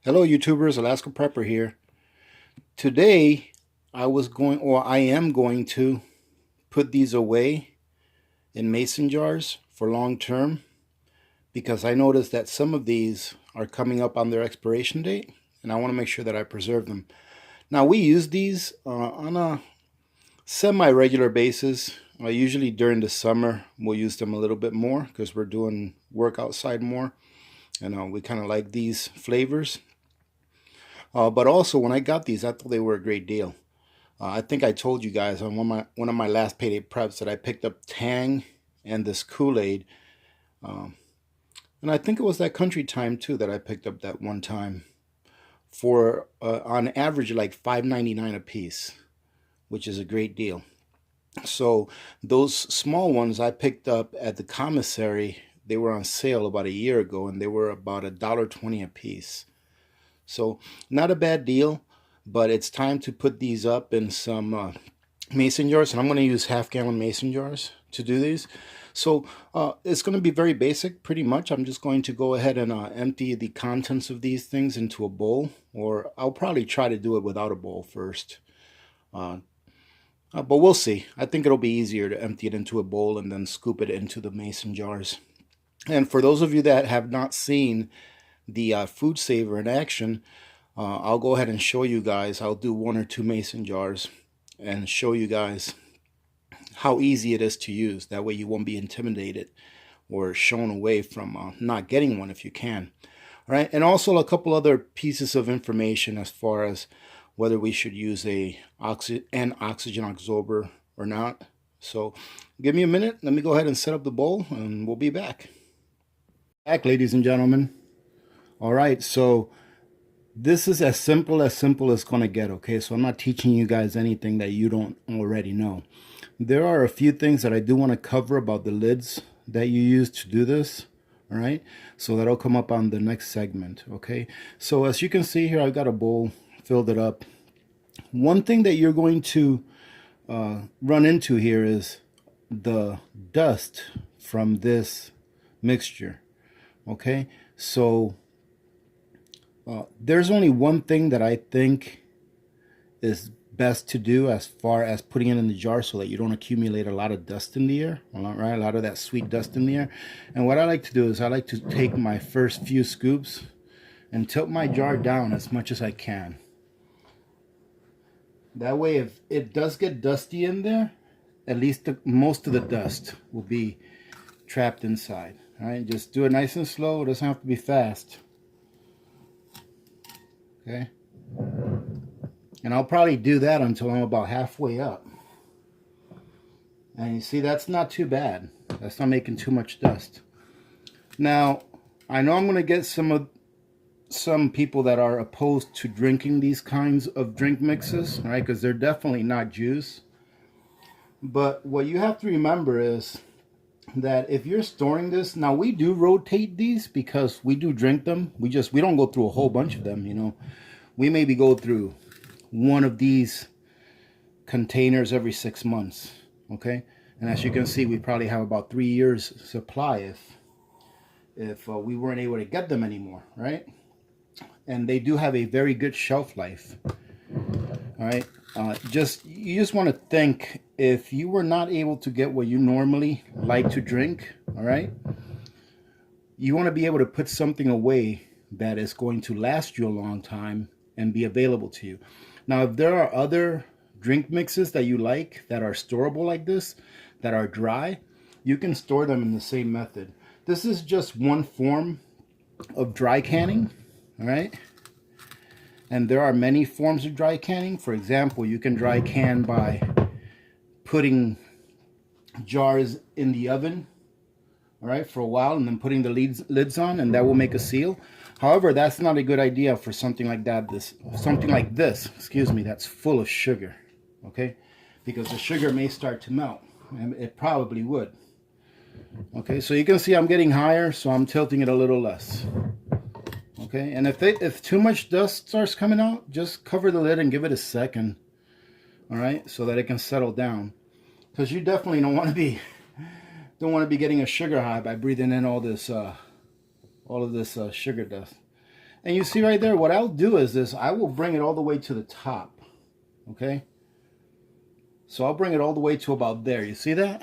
Hello YouTubers, Alaska Prepper here. Today I am going to put these away in mason jars for long term because I noticed that some of these are coming up on their expiration date and I want to make sure that I preserve them. Now we use these on a semi-regular basis. Usually during the summer we'll use them a little bit more because we're doing work outside more and we kind of like these flavors. But also, when I got these, I thought they were a great deal. I think I told you guys on one of my last payday preps that I picked up Tang and this Kool-Aid, um, and I think it was that Country Time too that I picked up that one time for on average like $5.99 a piece, which is a great deal. So those small ones I picked up at the commissary. They were on sale about a year ago, and they were about $1.20 a piece. So not a bad deal, but it's time to put these up in some mason jars, and I'm going to use half-gallon mason jars to do these. So it's going to be very basic, pretty much. I'm just going to go ahead and empty the contents of these things into a bowl, or I'll probably try to do it without a bowl first. Uh, but we'll see. I think it'll be easier to empty it into a bowl and then scoop it into the mason jars. And for those of you that have not seen the food saver in action, I'll go ahead and show you guys. I'll do one or two mason jars and show you guys how easy it is to use. That way you won't be intimidated or shown away from not getting one if you can. All right, and also a couple other pieces of information as far as whether we should use an oxygen absorber or not. So give me a minute. Let me go ahead and set up the bowl and we'll be back. Back, ladies and gentlemen. All right, so this is as simple as going to get, okay? So I'm not teaching you guys anything that you don't already know. There are a few things that I do want to cover about the lids that you use to do this, all right? So that'll come up on the next segment, okay? So as you can see here, I've got a bowl, filled it up. One thing that you're going to run into here is the dust from this mixture, okay? So there's only one thing that I think is best to do as far as putting it in the jar so that you don't accumulate a lot of dust in the air, right? A lot of that sweet dust in the air. And what I like to do is I like to take my first few scoops and tilt my jar down as much as I can. That way, if it does get dusty in there, at least most of the dust will be trapped inside. All right, just do it nice and slow. It doesn't have to be fast. Okay, and I'll probably do that until I'm about halfway up. And you see, that's not too bad. That's not making too much dust. Now, I know I'm going to get some people that are opposed to drinking these kinds of drink mixes, right? Because they're definitely not juice. But what you have to remember is that if you're storing this, now we do rotate these because we do drink them. We don't go through a whole bunch of them, you know. We maybe go through one of these containers every 6 months, okay? And as you can see, we probably have about 3 years supply if we weren't able to get them anymore, right? And they do have a very good shelf life. All right, you just want to think, if you were not able to get what you normally like to drink, all right, you want to be able to put something away that is going to last you a long time and be available to you. Now, if there are other drink mixes that you like that are storable like this, that are dry, you can store them in the same method. This is just one form of dry canning, all right? And there are many forms of dry canning. For example, you can dry can by putting jars in the oven, all right, for a while, and then putting the lids on, and that will make a seal. However, that's not a good idea for something like that. Something like this, excuse me, that's full of sugar, okay? Because the sugar may start to melt, and it probably would. Okay, so you can see I'm getting higher, so I'm tilting it a little less. Okay, and if too much dust starts coming out, just cover the lid and give it a second. All right, so that it can settle down, because you definitely don't want to be getting a sugar high by breathing in all of this sugar dust. And you see right there, what I'll do is this, I will bring it all the way to the top, okay? So I'll bring it all the way to about there. You see that?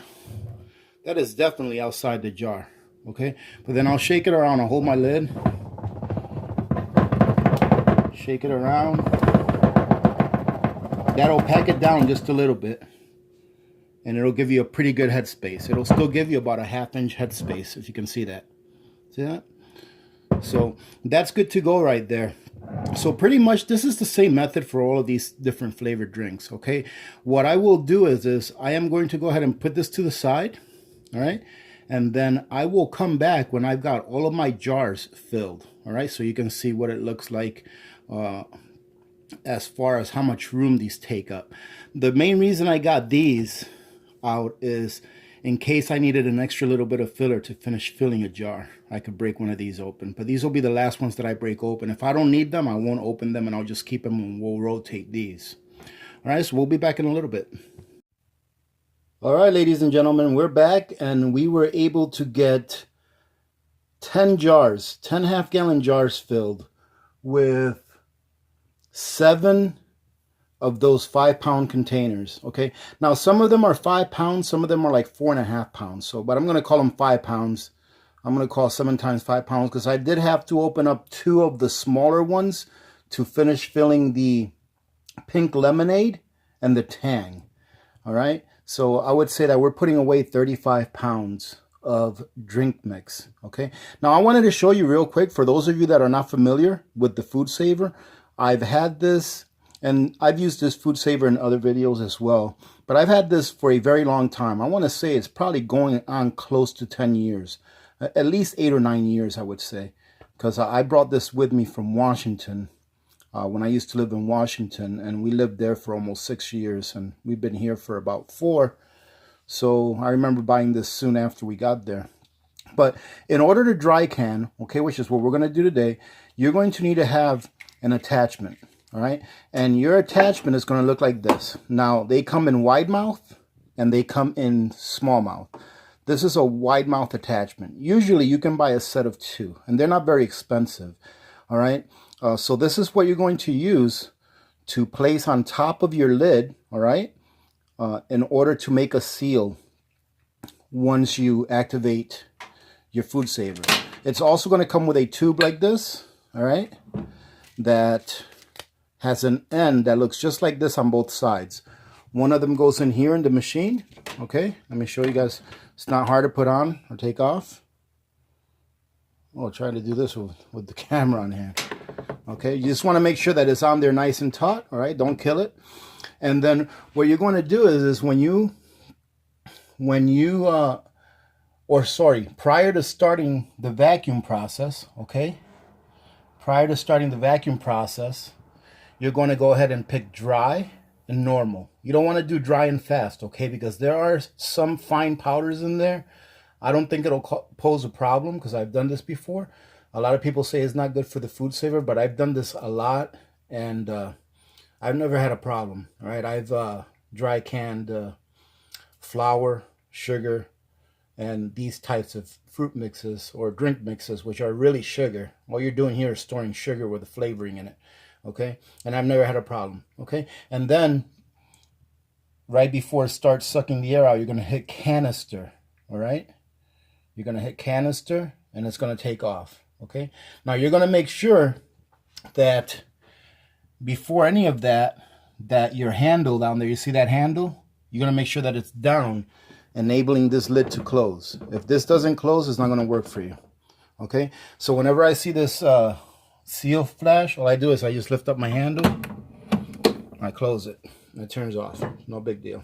That is definitely outside the jar, okay? But then I'll shake it around. I'll hold my lid. Shake it around. That'll pack it down just a little bit. And it'll give you a pretty good headspace. It'll still give you about a 1/2 inch headspace, if you can see that. See that? So that's good to go right there. So pretty much this is the same method for all of these different flavored drinks, okay? What I will do is I am going to go ahead and put this to the side, all right? And then I will come back when I've got all of my jars filled, all right? So you can see what it looks like as far as how much room these take up. The main reason I got these out is in case I needed an extra little bit of filler to finish filling a jar. I could break one of these open, but these will be the last ones that I break open. If I don't need them, I won't open them, and I'll just keep them and we'll rotate these. All right, so we'll be back in a little bit. All right, ladies and gentlemen, we're back, and we were able to get 10 jars, 10 half-gallon jars filled with 7 of those 5-pound containers. Okay, now some of them are 5 pounds, some of them are like 4.5 pounds. So, but I'm going to call them 5 pounds. I'm going to call 7 times 5 pounds because I did have to open up 2 of the smaller ones to finish filling the pink lemonade and the Tang. All right, so I would say that we're putting away 35 pounds of drink mix. Okay, now I wanted to show you real quick, for those of you that are not familiar with the Food Saver, I've had this, and I've used this Food Saver in other videos as well, but I've had this for a very long time. I want to say it's probably going on close to 10 years, at least 8 or 9 years, I would say, because I brought this with me from Washington when I used to live in Washington, and we lived there for almost 6 years, and we've been here for about 4. So I remember buying this soon after we got there. But in order to dry can, okay, which is what we're going to do today, you're going to need to have an attachment. All right, and your attachment is going to look like this. Now, they come in wide mouth and they come in small mouth. This is a wide mouth attachment. Usually you can buy a set of 2, and they're not very expensive. All right, so this is what you're going to use to place on top of your lid, all right, in order to make a seal once you activate your Food Saver. It's also going to come with a tube like this, all right, that has an end that looks just like this on both sides. One of them goes in here in the machine. Okay, let me show you guys. It's not hard to put on or take off. Oh, trying to do this with the camera on here. Okay, you just want to make sure that it's on there nice and taut. All right, don't kill it. And then what you're going to do is prior to starting the vacuum process, okay, prior to starting the vacuum process, you're going to go ahead and pick dry and normal. You don't want to do dry and fast, okay? Because there are some fine powders in there. I don't think it'll pose a problem because I've done this before. A lot of people say it's not good for the Food Saver, but I've done this a lot, and I've never had a problem, all right? I've dry canned flour, sugar, and these types of fruit mixes or drink mixes, which are really sugar. All you're doing here is storing sugar with a flavoring in it. Okay, and I've never had a problem. Okay, and then right before it starts sucking the air out, you're going to hit canister. All right, you're going to hit canister, and it's going to take off. Okay, now you're going to make sure that before any of that, that your handle down there, you see that handle? You're going to make sure that it's down, enabling this lid to close. If this doesn't close, it's not going to work for you. Okay, so whenever I see this seal flash, all I do is I just lift up my handle, I close it, and it turns off. No big deal.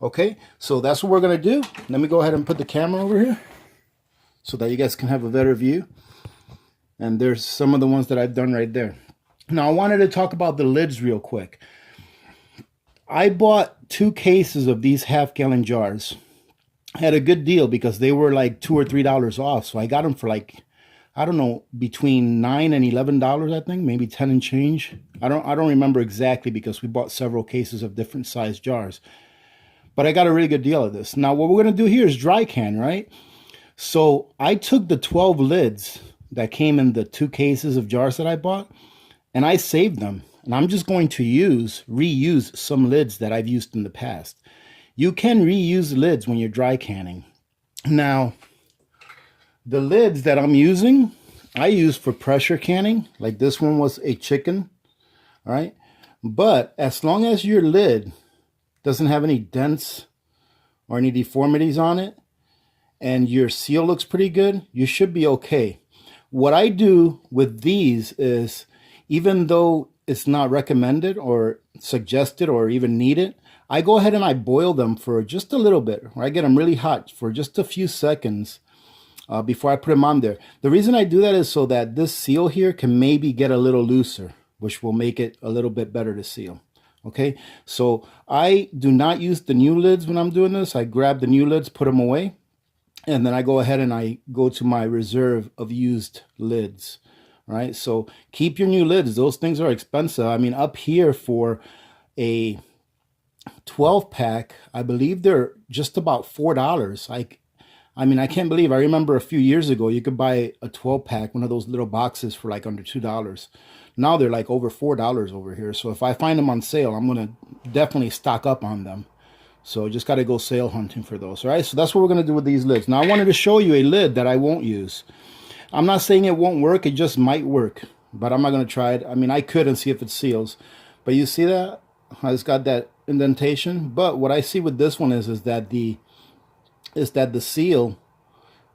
Okay, so that's what we're going to do. Let me go ahead and put the camera over here so that you guys can have a better view. And there's some of the ones that I've done right there. Now, I wanted to talk about the lids real quick. I bought 2 cases of these half-gallon jars. I had a good deal because they were like $2 or $3 off. So I got them for like, I don't know, between $9 and $11, I think, maybe 10 and change. I don't remember exactly because we bought several cases of different size jars. But I got a really good deal of this. Now, what we're going to do here is dry can, right? So I took the 12 lids that came in the 2 cases of jars that I bought, and I saved them. And I'm just going to reuse some lids that I've used in the past. You can reuse lids when you're dry canning. Now, the lids that I'm using, I use for pressure canning. Like this one was a chicken, all right? But as long as your lid doesn't have any dents or any deformities on it, and your seal looks pretty good, you should be okay. What I do with these is, even though it's not recommended or suggested or even needed, I go ahead and I boil them for just a little bit, or I get them really hot for just a few seconds before I put them on there. The reason I do that is so that this seal here can maybe get a little looser, which will make it a little bit better to seal. Okay, so I do not use the new lids when I'm doing this. I grab the new lids, put them away, and then I go ahead and I go to my reserve of used lids. Right, so keep your new lids. Those things are expensive. I mean, up here for a 12-pack, I believe they're just about $4. I mean, I can't believe, I remember a few years ago, you could buy a 12-pack, one of those little boxes, for like under $2. Now they're like over $4 over here. So if I find them on sale, I'm going to definitely stock up on them. So just got to go sale hunting for those. All right, so that's what we're going to do with these lids. Now I wanted to show you a lid that I won't use. I'm not saying it won't work, it just might work, but I'm not going to try it. I mean, I could and see if it seals. But you see that? It's got that indentation. But what I see with this one is that the seal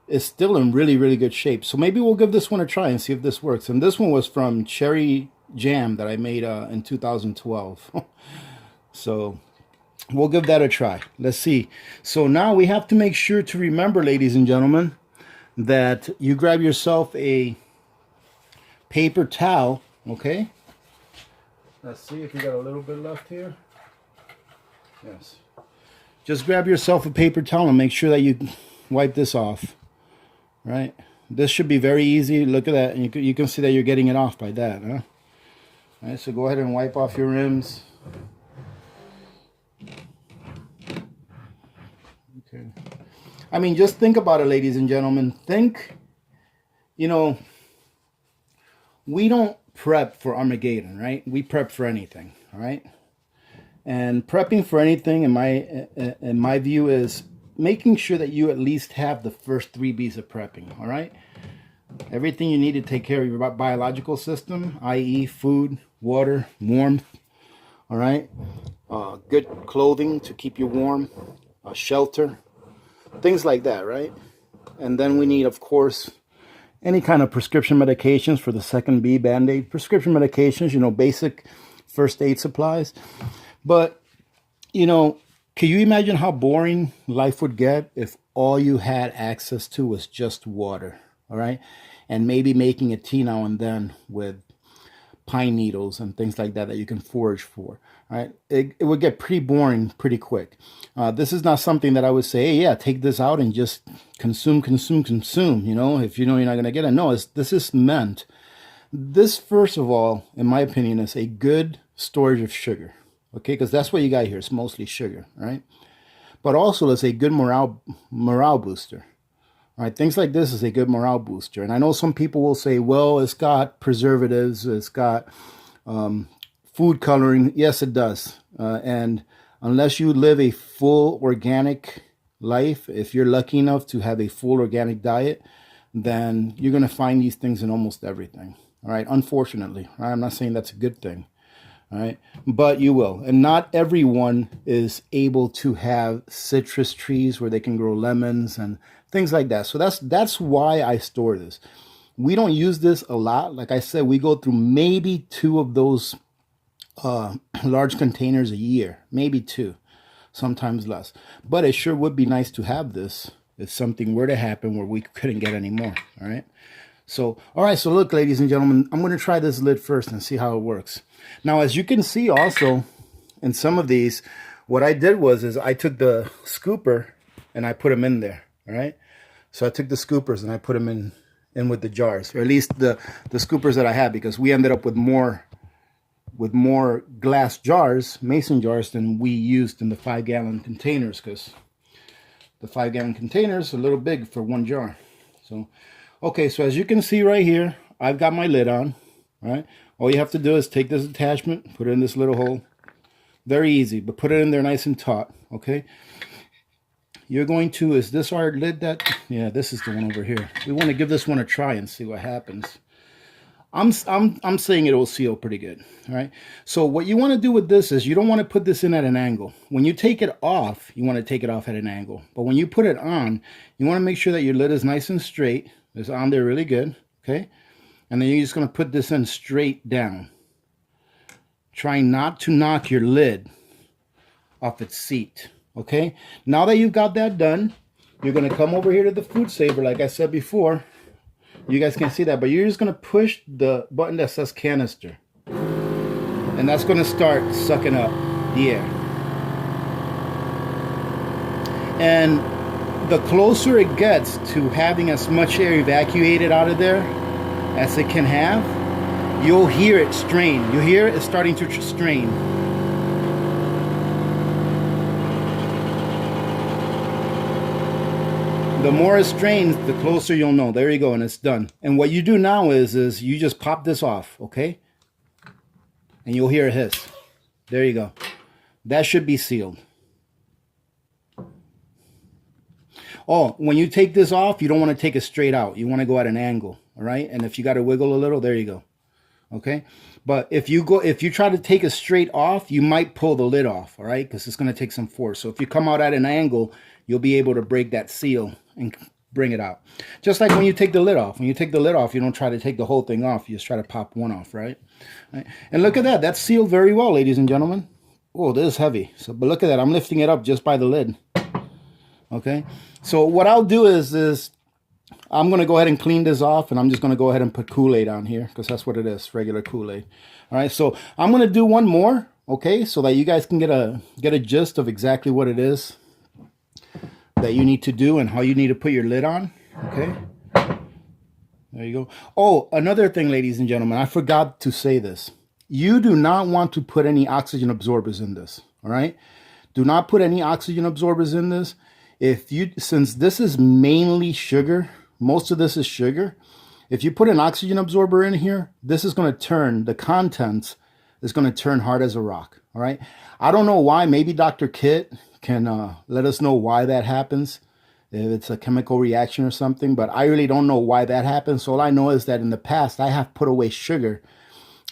is still in really, really good shape. So maybe we'll give this one a try and see if this works. And this one was from Cherry Jam that I made in 2012. So we'll give that a try. Let's see. So now we have to make sure to remember, ladies and gentlemen, that you grab yourself a paper towel, okay? Let's see if we got a little bit left here. Yes. Just grab yourself a paper towel and make sure that you wipe this off, right? This should be very easy. Look at that, and you can see that you're getting it off by that, huh? All right, so go ahead and wipe off your rims. Okay. I mean, just think about it, ladies and gentlemen. Think, you know, we don't prep for Armageddon, right? We prep for anything, all right? And prepping for anything, in my view, is making sure that you at least have the first 3 B's of prepping, all right? Everything you need to take care of your biological system, i.e. food, water, warmth, all right? Good clothing to keep you warm, shelter, things like that, right? And then we need, of course, any kind of prescription medications for the second B, Band-Aid. Prescription medications, you know, basic first aid supplies. But, you know, can you imagine how boring life would get if all you had access to was just water, all right? And maybe making a tea now and then with pine needles and things like that you can forage for, right? It would get pretty boring pretty quick. This is not something that I would say, hey, yeah, take this out and just consume, you know, if you know you're not going to get it. No, this is meant. This, first of all, in my opinion, is a good storage of sugar, okay? Because that's what you got here. It's mostly sugar, right? But also it's a good morale booster. All right, things like this is a good morale booster. And I know some people will say, well, it's got preservatives, it's got food coloring. Yes, it does. And unless you live a full organic life, if you're lucky enough to have a full organic diet, then you're going to find these things in almost everything. All right, unfortunately. I'm not saying that's a good thing. All right, but you will. And not everyone is able to have citrus trees where they can grow lemons and things like that. So that's why I store this. We don't use this a lot. Like I said, we go through maybe 2 of those large containers a year, maybe 2, sometimes less. But it sure would be nice to have this if something were to happen where we couldn't get any more. All right. So, all right. So look, ladies and gentlemen, I'm going to try this lid first and see how it works. Now, as you can see also in some of these, what I did is I took the scooper and I put them in there. All right. So I took the scoopers and I put them in with the jars, or at least the scoopers that I had, because we ended up with more glass jars, mason jars, than we used in the 5-gallon containers, because the 5-gallon containers are a little big for 1 jar. So, Okay, so as you can see right here, I've got my lid on, right? All you have to do is take this attachment, put it in this little hole. Very easy, but put it in there nice and taut, okay? You're going to, is this our lid that, yeah, this is the one over here. We want to give this one a try and see what happens. I'm saying it will seal pretty good, all right? So what you want to do with this is you don't want to put this in at an angle. When you take it off, you want to take it off at an angle. But when you put it on, you want to make sure that your lid is nice and straight. It's on there really good, okay? And then you're just going to put this in straight down. Try not to knock your lid off its seat, okay? Now that you've got that done, you're going to come over here to the food saver, like I said before. You guys can't see that, but you're just going to push the button that says canister. And that's going to start sucking up the air. And the closer it gets to having as much air evacuated out of there as it can have, you'll hear it strain. You hear it starting to strain. The more it strains, the closer you'll know. There you go, and it's done. And what you do now is you just pop this off, okay? And you'll hear a hiss. There you go. That should be sealed. Oh, when you take this off, you don't want to take it straight out. You want to go at an angle, all right? And if you got to wiggle a little, there you go. Okay? But if you try to take it straight off, you might pull the lid off, all right? Because it's going to take some force. So if you come out at an angle, you'll be able to break that seal and bring it out. Just like when you take the lid off. When you take the lid off, you don't try to take the whole thing off. You just try to pop one off, right? And look at that. That's sealed very well, ladies and gentlemen. Oh, this is heavy. So, but look at that. I'm lifting it up just by the lid. Okay? So what I'll do is I'm going to go ahead and clean this off, and I'm just going to go ahead and put Kool-Aid on here because that's what it is, regular Kool-Aid. All right, so I'm going to do one more, okay, so that you guys can get a gist of exactly what it is that you need to do and how you need to put your lid on, okay? There you go. Oh, another thing, ladies and gentlemen, I forgot to say this. You do not want to put any oxygen absorbers in this, all right? Do not put any oxygen absorbers in this. Since this is mainly sugar, most of this is sugar, if you put an oxygen absorber in here, this is going to turn, the contents is going to turn hard as a rock, all right? I don't know why. Maybe Dr. Kit can let us know why that happens, if it's a chemical reaction or something, but I really don't know why that happens. So all I know is that in the past, I have put away sugar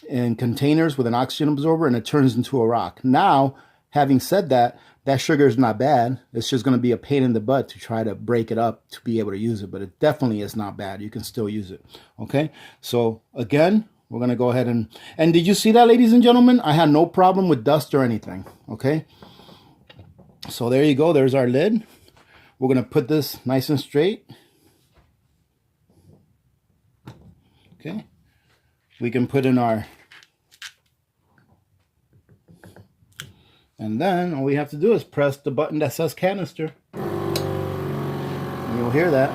in containers with an oxygen absorber, and it turns into a rock. Now, having said that, that sugar is not bad. It's just going to be a pain in the butt to try to break it up to be able to use it, but it definitely is not bad. You can still use it, okay? So again, we're going to go ahead and did you see that, ladies and gentlemen? I had no problem with dust or anything, okay? So there you go. There's our lid. We're going to put this nice and straight. Okay. We can put in our, and then all we have to do is press the button that says canister. And you'll hear that.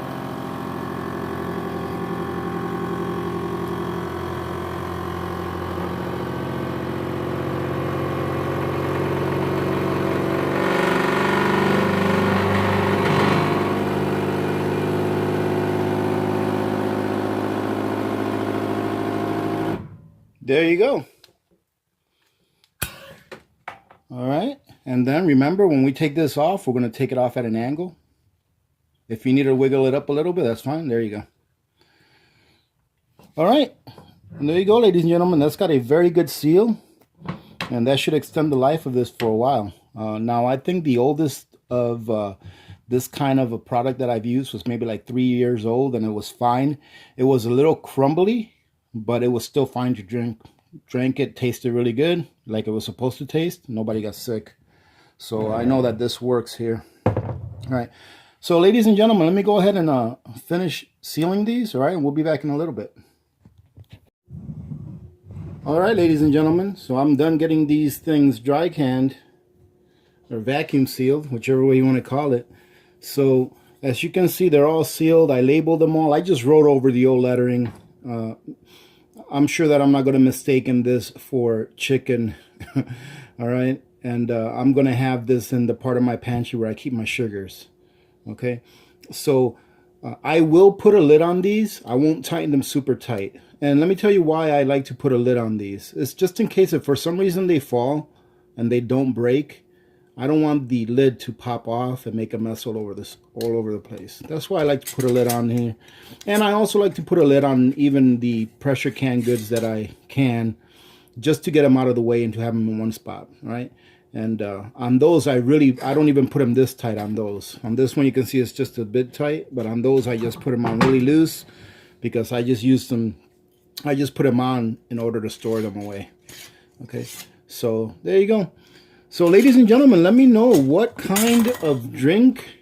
There you go. All right. And then remember, when we take this off, we're going to take it off at an angle. If you need to wiggle it up a little bit, that's fine. There you go. All right. And there you go, ladies and gentlemen. That's got a very good seal. And that should extend the life of this for a while. Now, I think the oldest of this kind of a product that I've used was maybe like 3 years old, and it was fine. It was a little crumbly, but it was still fine to drink. Drank it, tasted really good, like it was supposed to taste. Nobody got sick. So I know that this works here. All right. So ladies and gentlemen, let me go ahead and finish sealing these. All right. And we'll be back in a little bit. All right, ladies and gentlemen. So I'm done getting these things dry canned or vacuum sealed, whichever way you want to call it. So as you can see, they're all sealed. I labeled them all. I just wrote over the old lettering. I'm sure that I'm not going to mistake this for chicken. All right. And I'm going to have this in the part of my pantry where I keep my sugars. Okay. So I will put a lid on these. I won't tighten them super tight. And let me tell you why I like to put a lid on these. It's just in case if for some reason they fall and they don't break, I don't want the lid to pop off and make a mess all over the place. That's why I like to put a lid on here. And I also like to put a lid on even the pressure can goods that I can, just to get them out of the way and to have them in one spot, right? And on those, I don't even put them this tight on those. On this one, you can see it's just a bit tight, but on those, I just put them on really loose because I just put them on in order to store them away. Okay, so there you go. So ladies and gentlemen, let me know what kind of drink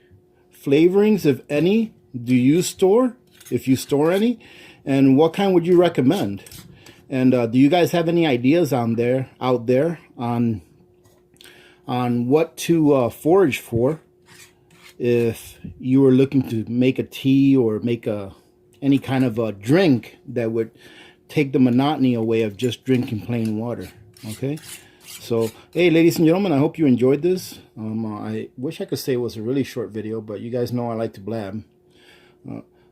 flavorings, if any, do you store, if you store any, and what kind would you recommend? And do you guys have any ideas out there on what to forage for if you were looking to make a tea or make any kind of a drink that would take the monotony away of just drinking plain water? Okay, so hey, ladies and gentlemen, I hope you enjoyed this. I wish I could say it was a really short video, but you guys know I like to blab.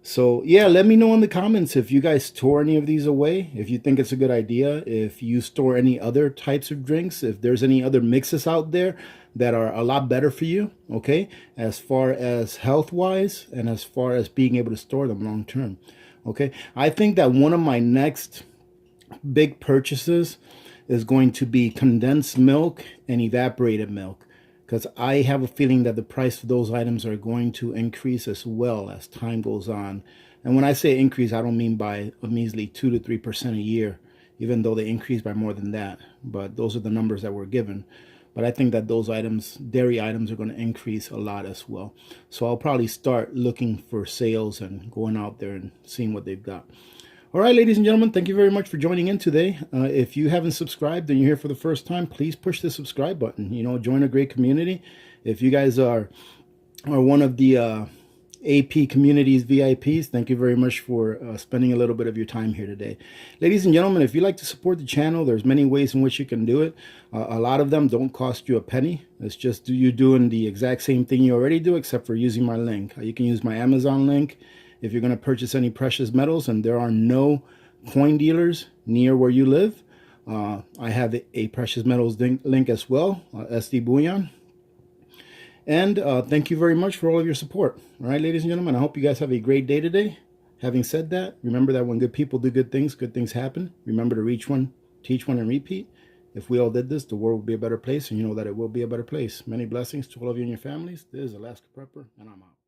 So yeah, let me know in the comments if you guys store any of these away, if you think it's a good idea, if you store any other types of drinks, if there's any other mixes out there that are a lot better for you, okay, as far as health-wise and as far as being able to store them long term. Okay, I think that one of my next big purchases is going to be condensed milk and evaporated milk, because I have a feeling that the price of those items are going to increase as well as time goes on. And when I say increase, I don't mean by a measly 2 to 3% a year, even though they increase by more than that. But those are the numbers that we're given. But I think that those items, dairy items, are going to increase a lot as well. So I'll probably start looking for sales and going out there and seeing what they've got. All right, ladies and gentlemen, thank you very much for joining in today. If you haven't subscribed and you're here for the first time, please push the subscribe button. You know, join a great community. If you guys are one of the AP Communities VIPs, thank you very much for spending a little bit of your time here today. Ladies and gentlemen, if you'd like to support the channel, there's many ways in which you can do it. A lot of them don't cost you a penny. It's just you doing the exact same thing you already do, except for using my link. You can use my Amazon link if you're going to purchase any precious metals and there are no coin dealers near where you live. I have a precious metals link as well, SD Bullion. And thank you very much for all of your support. All right, ladies and gentlemen, I hope you guys have a great day today. Having said that, remember that when good people do good things happen. Remember to reach one, teach one, and repeat. If we all did this, the world would be a better place, and you know that it will be a better place. Many blessings to all of you and your families. This is Alaska Prepper, and I'm out.